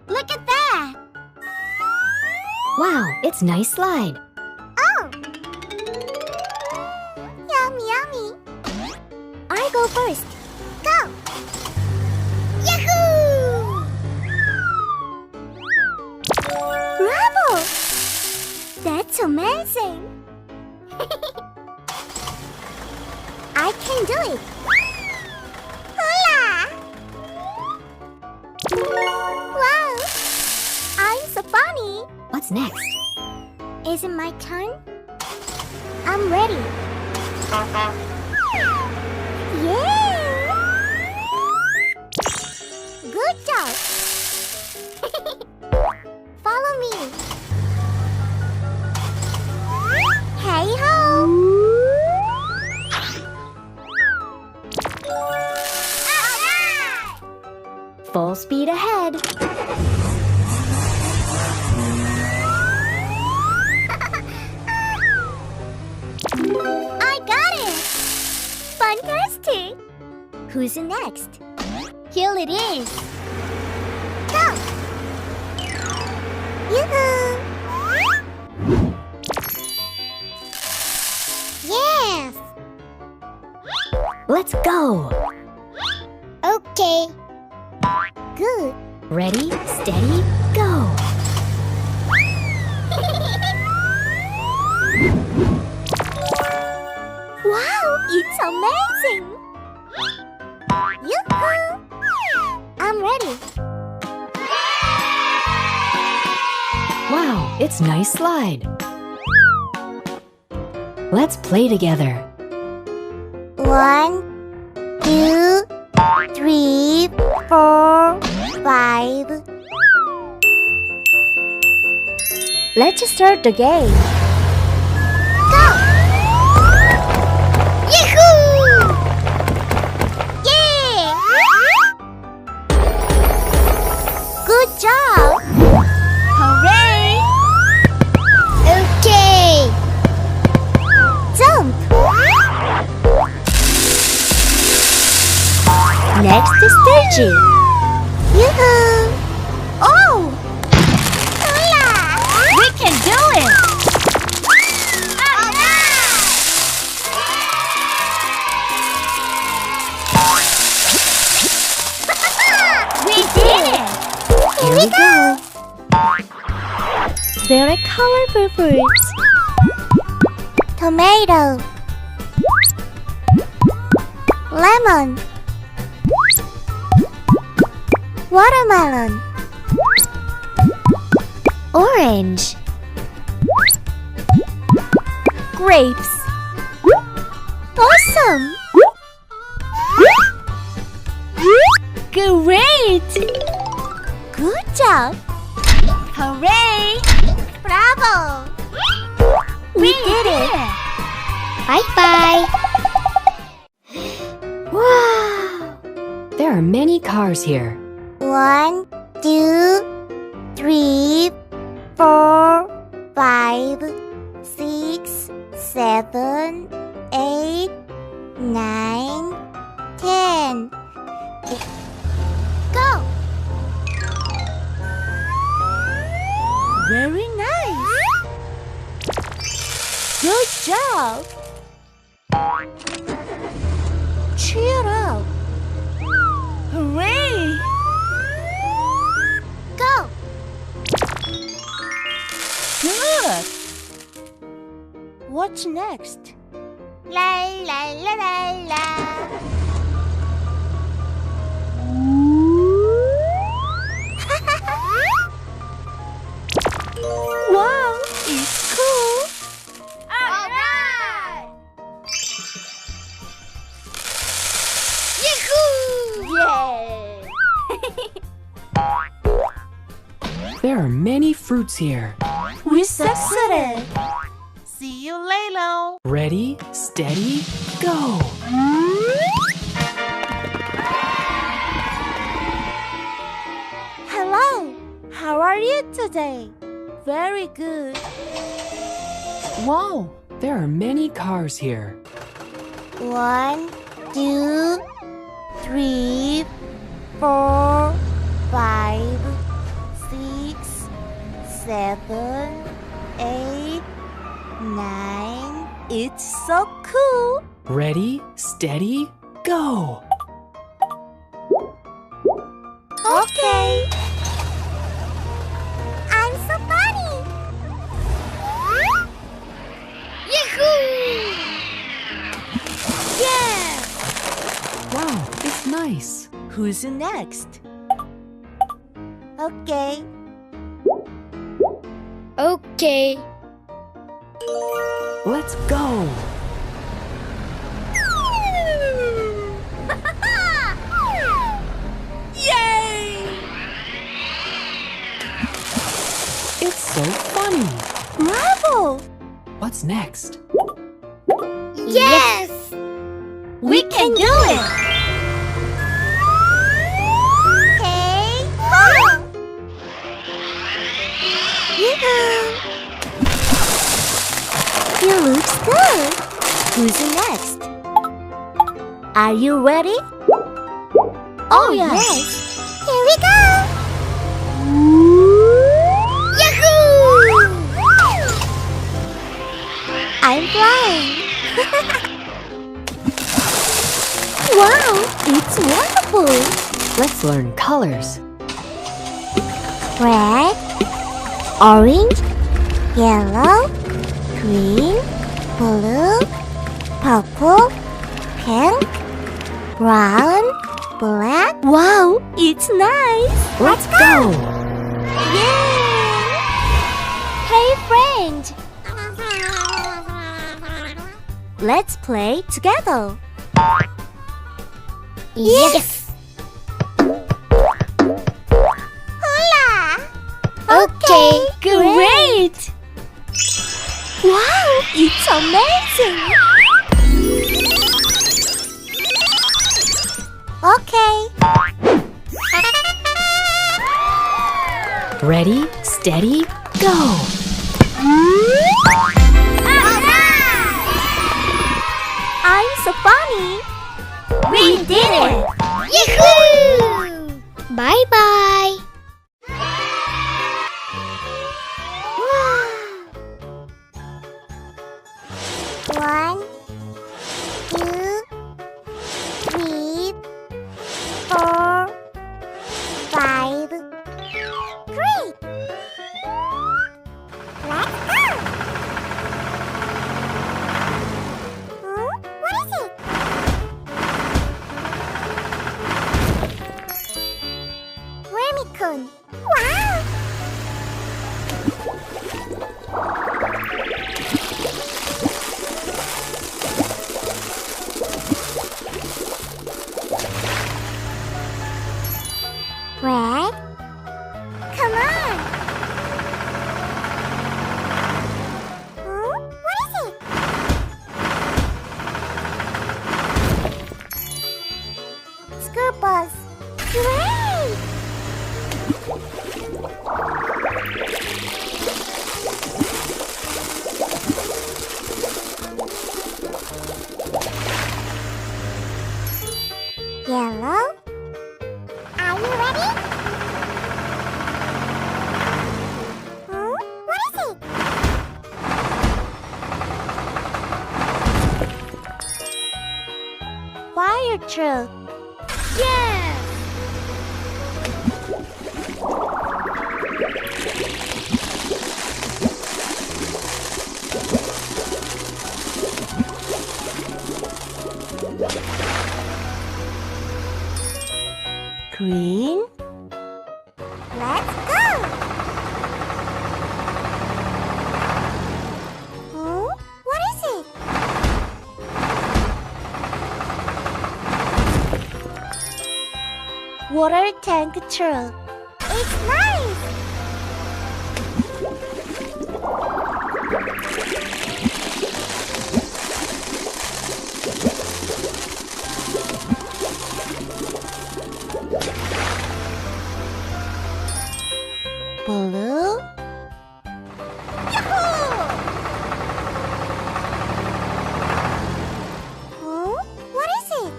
Look at that! Wow, it's nice slide. Oh! Yummy, yummy! I go first. Go! Yahoo! Bravo! That's amazing! I can do it! Hola! Wow! I'm so funny! What's next? Is it my turn? I'm ready. Yeah! Good job! Follow me. Hey ho! Alright! Full speed ahead. I got it! Fantastic! Who's next? Here it is. Go! Yoo-hoo! Yes! Let's go. Okay. Good. Ready, steady, go. Wow, it's amazing! Yoo-hoo! I'm ready. Wow, it's nice slide. Let's play together. 1, 2, 3, 4, 5. Let's start the game. Go! Yahoo! Yeah! Good job! Hooray! Okay! Jump! Next stage. Yoo-hoo! Oh! Hola! We can do it! We did it! Here we go! Very colorful fruits. Tomato. Lemon. Watermelon. Orange. Grapes. Awesome! Great! Good job! Hooray! Bravo! We did it! Bye-bye! Wow! There are many cars here. 1, 2, 3, 4, 5, 6, 7, 8, 9, 10. Go! Very nice! Good job! Cheer up! Hooray! Go! Good! What's next? La la la la la. Wow, it's cool! Alright! Yahoo! Yay! There are many fruits here. We succeeded! See you later! Ready, steady, go. Hello! How are you today? Very good. Wow, there are many cars here. 1, 2, 3, 4, 5, 6, 7, 8, 9. It's so cool. Ready, steady, go! Okay. I'm so funny. Yahoo! Yeah! Wow, it's nice. Who's next? Okay. Okay. Let's go! Yay! It's so funny. Bravo! What's next? Yes! We can do it! Okay, go! Yoo-hoo! You look good! Who's next? Are you ready? Oh, yes. Here we go! Yahoo! I'm flying! Wow, it's wonderful! Let's learn colors. Red, orange, yellow, green, blue, purple, pink, brown, black. Wow, it's nice! Let's go! Yay! Hey, friend! Let's play together. Yes! Hola! Okay, great! Wow, it's amazing! Okay. Ready, steady, go! I'm so funny! We did it! Yahoo! Bye-bye. One, two, three, 4, 5. Great! Let's go! What is it? Remicon! Wow! Red? Come on! What is it? School bus! Great! Yellow? Are you ready? What is it? Fire truck. Yeah! Green? Let's go! What is it? Water tank truck. It's nice! Blue? What is it?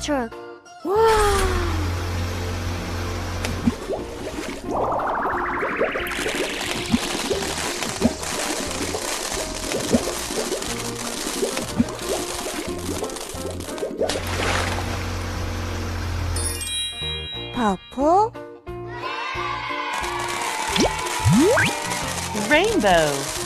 truck. Purple. Rainbow.